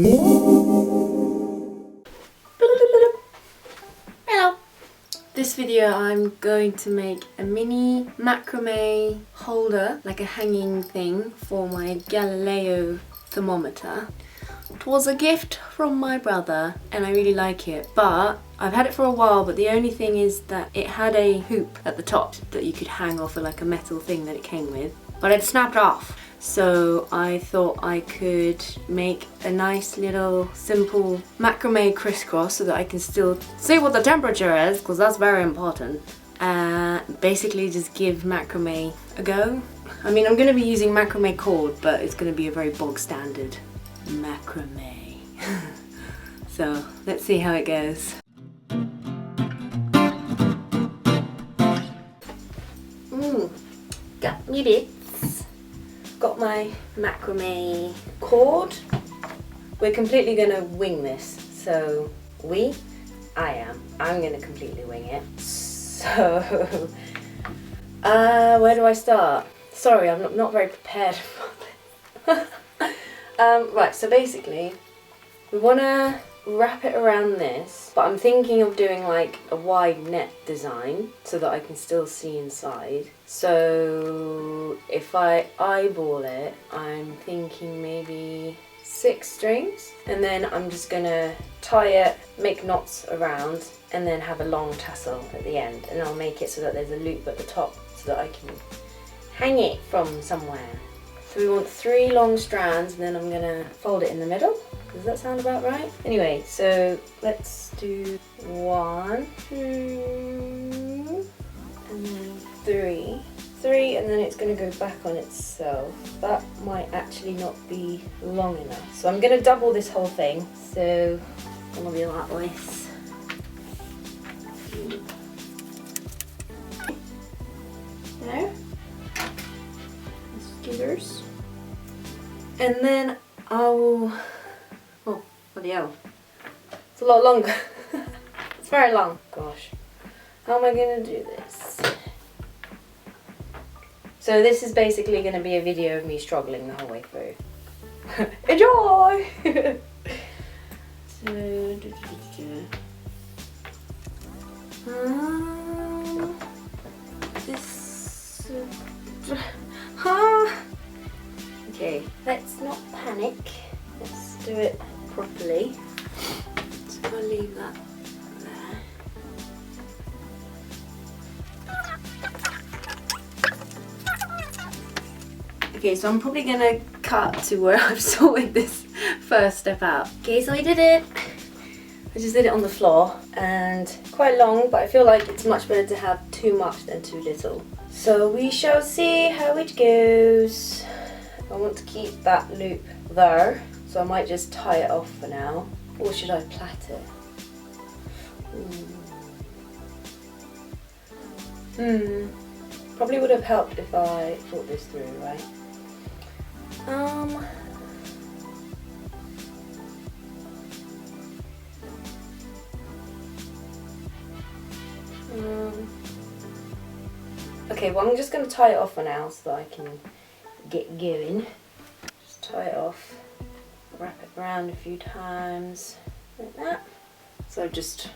Hello! This video I'm going to make a mini macrame holder, like a hanging thing for my Galileo thermometer. It was a gift from my brother and I really like it, but I've had it for a while, but the only thing is that it had a hoop at the top that you could hang off of, like a metal thing that it came with, but it snapped off. So I thought I could make a nice little simple macrame crisscross so that I can still see what the temperature is, because that's very important. Basically just give macrame a go. I mean, I'm going to be using macrame cord, but it's going to be a very bog standard macrame. So let's see how it goes. Got me bits. Got my macrame cord. We're completely going to wing this. So I'm going to completely wing it. So where do I start? Sorry, I'm not very prepared for this. Right, so basically we want to wrap it around this, but I'm thinking of doing like a wide net design so that I can still see inside. So if I eyeball it, I'm thinking maybe 6 strings, and then I'm just gonna tie it, make knots around, and then have a long tassel at the end, and I'll make it so that there's a loop at the top so that I can hang it from somewhere. So we want 3 long strands, and then I'm gonna fold it in the middle. Does that sound about right? Anyway, so let's do 1, 2, and then 3. 3, and then it's going to go back on itself. That might actually not be long enough. So I'm going to double this whole thing. So it's going to be like this. There. Scissors. And then I'll... Oh, bloody hell. It's a lot longer. It's very long. Gosh. How am I going to do this? So this is basically going to be a video of me struggling the whole way through. Enjoy! Okay, let's not panic. Let's do it properly. So I'll leave that there. Okay, so I'm probably gonna cut to where I've sorted this first step out. Okay, so I did it. I just did it on the floor, and quite long, but I feel like it's much better to have too much than too little. So we shall see how it goes. I want to keep that loop there, so I might just tie it off for now. Or should I plait it? Probably would have helped if I thought this through, right? Okay, well I'm just going to tie it off for now so that I can get going. Just tie it off, wrap it around a few times, like that. So just...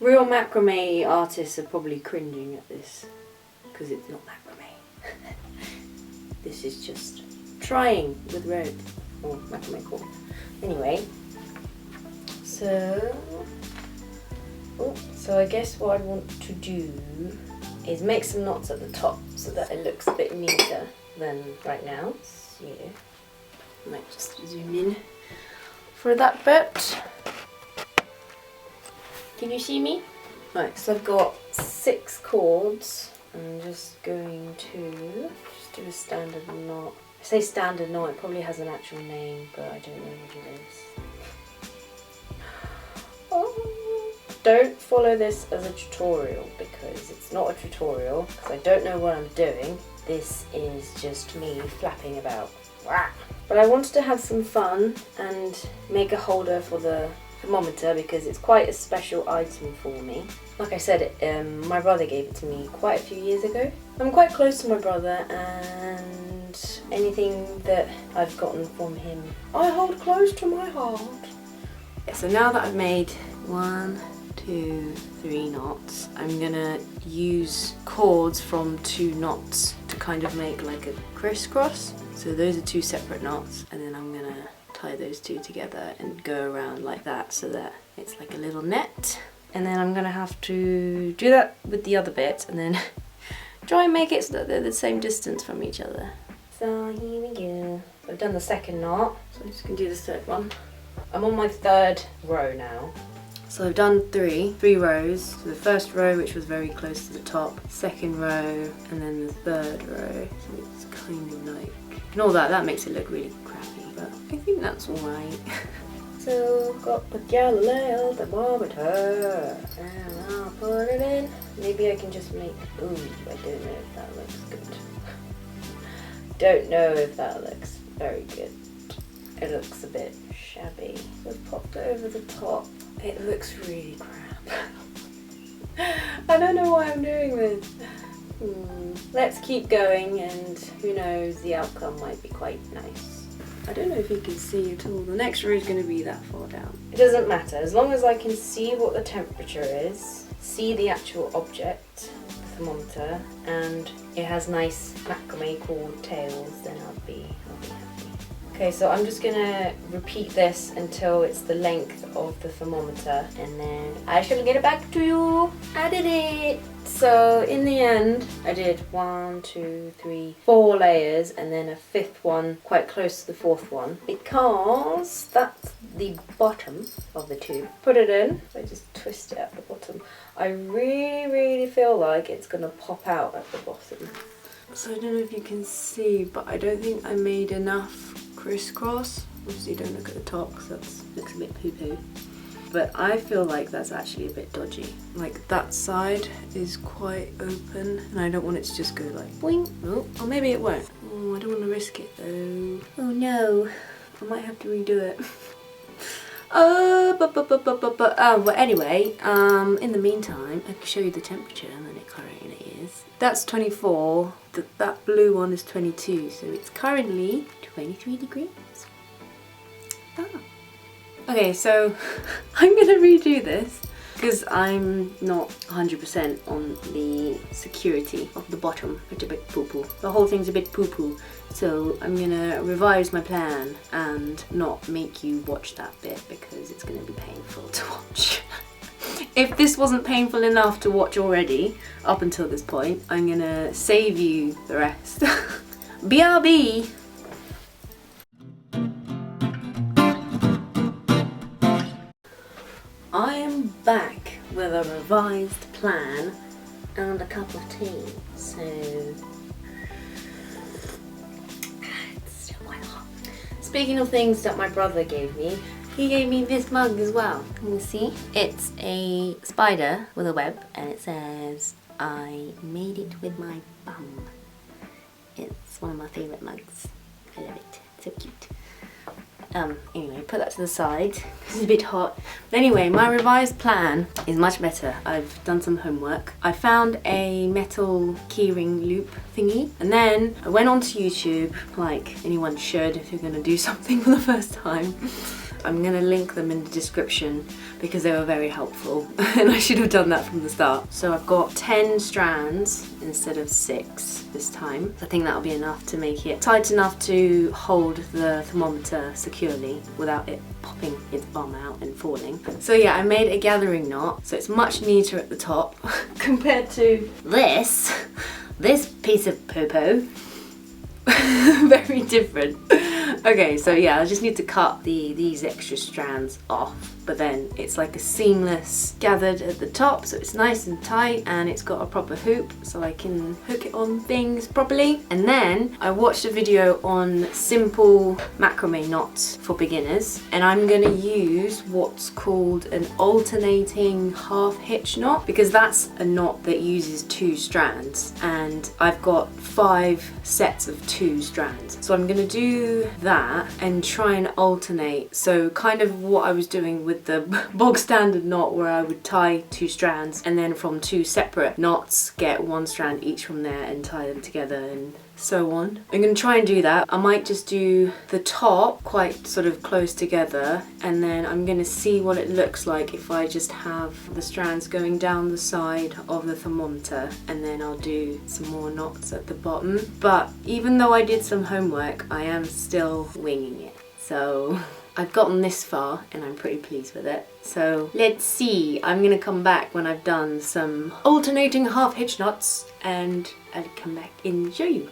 Real macrame artists are probably cringing at this, because it's not macrame. This is just trying with rope, or macrame cord. Anyway, so I guess what I want to do is make some knots at the top so that it looks a bit neater than right now. So I might just zoom in for that bit. Can you see me? Right, so I've got 6 cords. I'm just going to just do a standard knot. I say standard knot, it probably has an actual name, but I don't know what it is. Oh. Don't follow this as a tutorial, because it's not a tutorial, because I don't know what I'm doing. This is just me flapping about. But I wanted to have some fun and make a holder for the thermometer because it's quite a special item for me. Like I said, my brother gave it to me quite a few years ago. I'm quite close to my brother, and and anything that I've gotten from him I hold close to my heart. So now that I've made 1, 2, 3 knots, I'm gonna use cords from 2 knots to kind of make like a crisscross. So those are 2 separate knots, and then I'm gonna tie those 2 together and go around like that so that it's like a little net. And then I'm gonna have to do that with the other bit and then try and make it so that they're the same distance from each other. So here we go. I've done the second knot, so I'm just gonna do the third one. I'm on my 3rd row now. So I've done 3 rows. So the first row, which was very close to the top, 2nd row, and then the 3rd row. So it's kind of like, ignore that, that makes it look really crappy, but I think that's alright. So got the Galileo Thermometer, and I'll put it in. Maybe I can just make, ooh, I don't know if that looks good. Don't know if that looks very good. It looks a bit shabby. So I've popped it over the top. It looks really crap. I don't know why I'm doing this. Let's keep going, and who knows, the outcome might be quite nice. I don't know if you can see at all. The next row is going to be that far down. It doesn't matter, as long as I can see what the temperature is, see the actual object, the thermometer, and it has nice macrame cord tails, then I'll be happy. Okay, so I'm just gonna repeat this until it's the length of the thermometer, and then I shall get it back to you. I did it! So in the end, I did 1, 2, 3, 4 layers, and then a 5th one quite close to the 4th one, because that's the bottom of the tube. Put it in, I just twist it at the bottom. I really feel like it's gonna pop out at the bottom. So I don't know if you can see, but I don't think I made enough crisscross. Obviously don't look at the top because that looks a bit poo-poo. But I feel like that's actually a bit dodgy. Like that side is quite open and I don't want it to just go like boing. Oh, or maybe it won't. Oh, I don't want to risk it though. Oh no, I might have to redo it. But anyway, in the meantime, I can show you the temperature and then it currently is. That's 24, that blue one is 22, so it's currently 23 degrees. Ah. Okay, so I'm gonna redo this because I'm not 100% on the security of the bottom. It's a bit poo-poo. The whole thing's a bit poo-poo. So I'm gonna revise my plan and not make you watch that bit because it's gonna be painful to watch. If this wasn't painful enough to watch already, up until this point, I'm gonna save you the rest. BRB! I am back with a revised plan and a cup of tea, so it's still quite hot. Speaking of things that my brother gave me, he gave me this mug as well. Can you see? It's a spider with a web and it says, "I made it with my bum." It's one of my favourite mugs. I love it. So cute. Anyway, put that to the side. It's a bit hot. But anyway, my revised plan is much better. I've done some homework. I found a metal keyring loop thingy, and then I went onto YouTube, like anyone should if you're gonna do something for the first time. I'm gonna link them in the description because they were very helpful and I should have done that from the start. So I've got 10 strands instead of 6 this time. I think that'll be enough to make it tight enough to hold the thermometer securely without it popping its bum out and falling. So yeah, I made a gathering knot, so it's much neater at the top compared to this piece of poo-poo. Very different. Okay, so yeah, I just need to cut these extra strands off, but then it's like a seamless gathered at the top, so it's nice and tight and it's got a proper hoop so I can hook it on things properly. And then I watched a video on simple macrame knots for beginners, and I'm gonna use what's called an alternating half hitch knot because that's a knot that uses 2 strands and I've got 5 sets of 2 strands. So I'm gonna do that and try and alternate, so kind of what I was doing with the bog standard knot where I would tie 2 strands and then from 2 separate knots get 1 strand each from there and tie them together and so on. I'm going to try and do that. I might just do the top quite sort of close together, and then I'm going to see what it looks like if I just have the strands going down the side of the thermometer, and then I'll do some more knots at the bottom. But even though I did some homework, I am still winging it. So I've gotten this far and I'm pretty pleased with it. So let's see. I'm gonna come back when I've done some alternating half hitch knots and I'll come back and show you.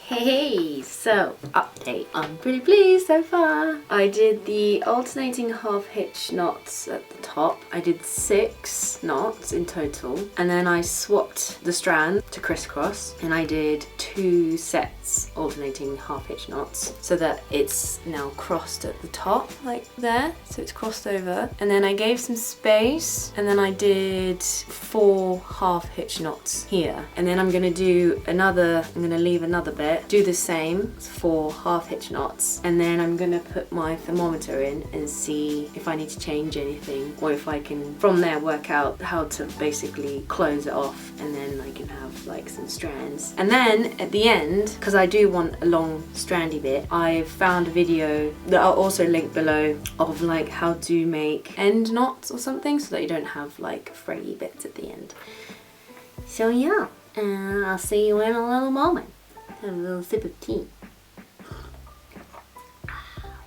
Hey, so update. I'm pretty pleased so far. I did the alternating half hitch knots at the top. I did 6 knots in total, and then I swapped the strand to crisscross, and I did 2 sets alternating half hitch knots so that it's now crossed at the top like there, so it's crossed over. And then I gave some space, and then I did 4 half hitch knots here, and then I'm gonna do another, I'm gonna leave another bit, do the same, 4 half hitch knots, and then I'm gonna put my thermometer in and see if I need to change anything, or if I can from there work out how to basically close it off, and then I can have like some strands. And then at the end, because I do want a long strandy bit, I've found a video that I'll also link below of like how to make end knots or something, so that you don't have like frayy bits at the end. So yeah, and I'll see you in a little moment. Have a little sip of tea.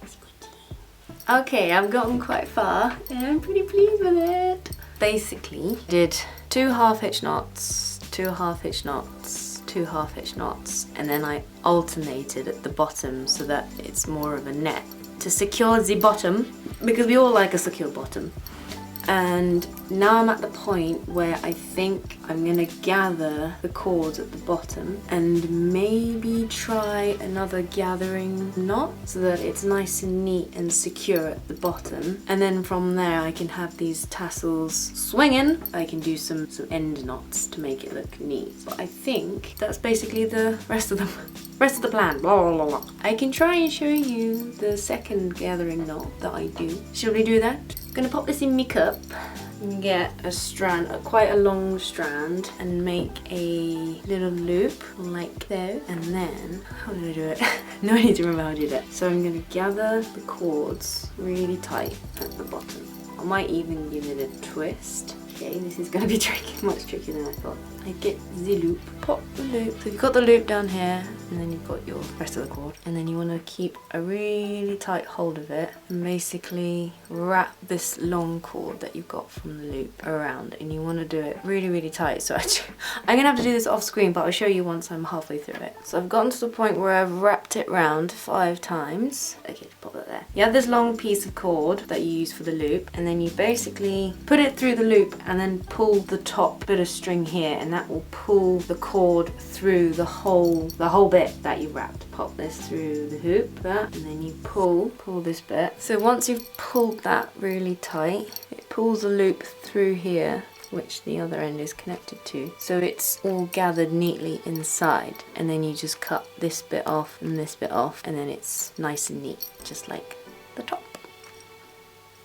It's good tea. Okay, I've gotten quite far and I'm pretty pleased with it. Basically, did 2 half hitch knots, 2 half hitch knots, 2 half hitch knots, and then I alternated at the bottom so that it's more of a net to secure the bottom, because we all like a secure bottom. And now I'm at the point where I think I'm gonna gather the cords at the bottom and maybe try another gathering knot so that it's nice and neat and secure at the bottom. And then from there I can have these tassels swinging. I can do some end knots to make it look neat. So I think that's basically the rest of the plan. Blah, blah, blah. I can try and show you the second gathering knot that I do. Should we do that? I'm gonna pop this in my cup and get a strand, quite a long strand, and make a little loop like so. And then, how did I do it? No, I need to remember how I did it. So I'm gonna gather the cords really tight at the bottom. I might even give it a twist. Okay, this is gonna be tricky, much trickier than I thought. I get the loop, pop the loop. So you've got the loop down here, and then you've got your rest of the cord. And then you wanna keep a really tight hold of it and basically wrap this long cord that you've got from the loop around. And you wanna do it really, really tight. So I'm gonna have to do this off screen, but I'll show you once I'm halfway through it. So I've gotten to the point where I've wrapped it round 5 times. Okay, pop that there. You have this long piece of cord that you use for the loop, and then you basically put it through the loop and then pull the top bit of string here, and that will pull the cord through the whole bit that you wrapped. Pop this through the hoop, that, and then you pull this bit. So once you've pulled that really tight, it pulls the loop through here, which the other end is connected to. So it's all gathered neatly inside, and then you just cut this bit off and this bit off, and then it's nice and neat, just like the top.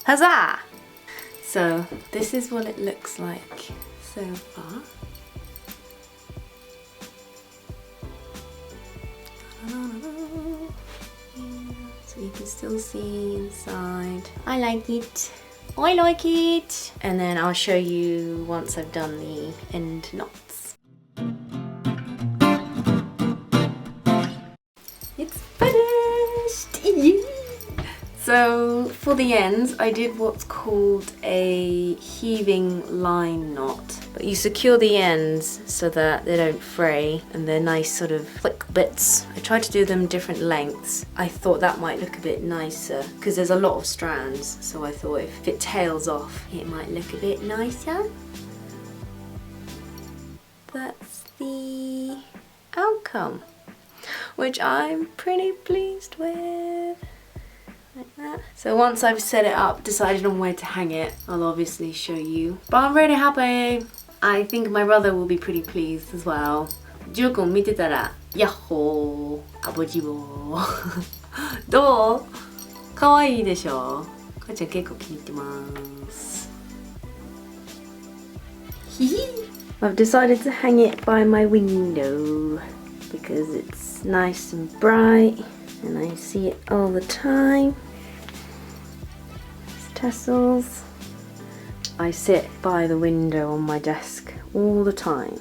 Huzzah! So this is what it looks like so far. So you can still see inside. I like it. I like it. And then I'll show you once I've done the end knots. It's finished! Yeah. So for the ends, I did what's called a heaving line knot. But you secure the ends so that they don't fray and they're nice sort of flick bits. I tried to do them different lengths. I thought that might look a bit nicer because there's a lot of strands. So I thought if it tails off, it might look a bit nicer. That's the outcome, which I'm pretty pleased with. Like that. So once I've set it up, decided on where to hang it, I'll obviously show you. But I'm really happy. I think my brother will be pretty pleased as well. ジュウ君見てたら、ヤッホー、アボジボー。どう？かわいいでしょ？かちゃん結構気に入ってます。I've decided to hang it by my window because it's nice and bright and I see it all the time. These tassels. I sit by the window on my desk all the time,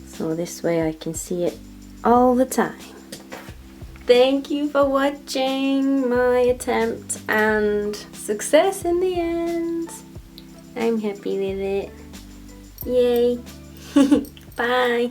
so this way I can see it all the time. Thank you for watching my attempt and success in the end. I'm happy with it. Yay. Bye.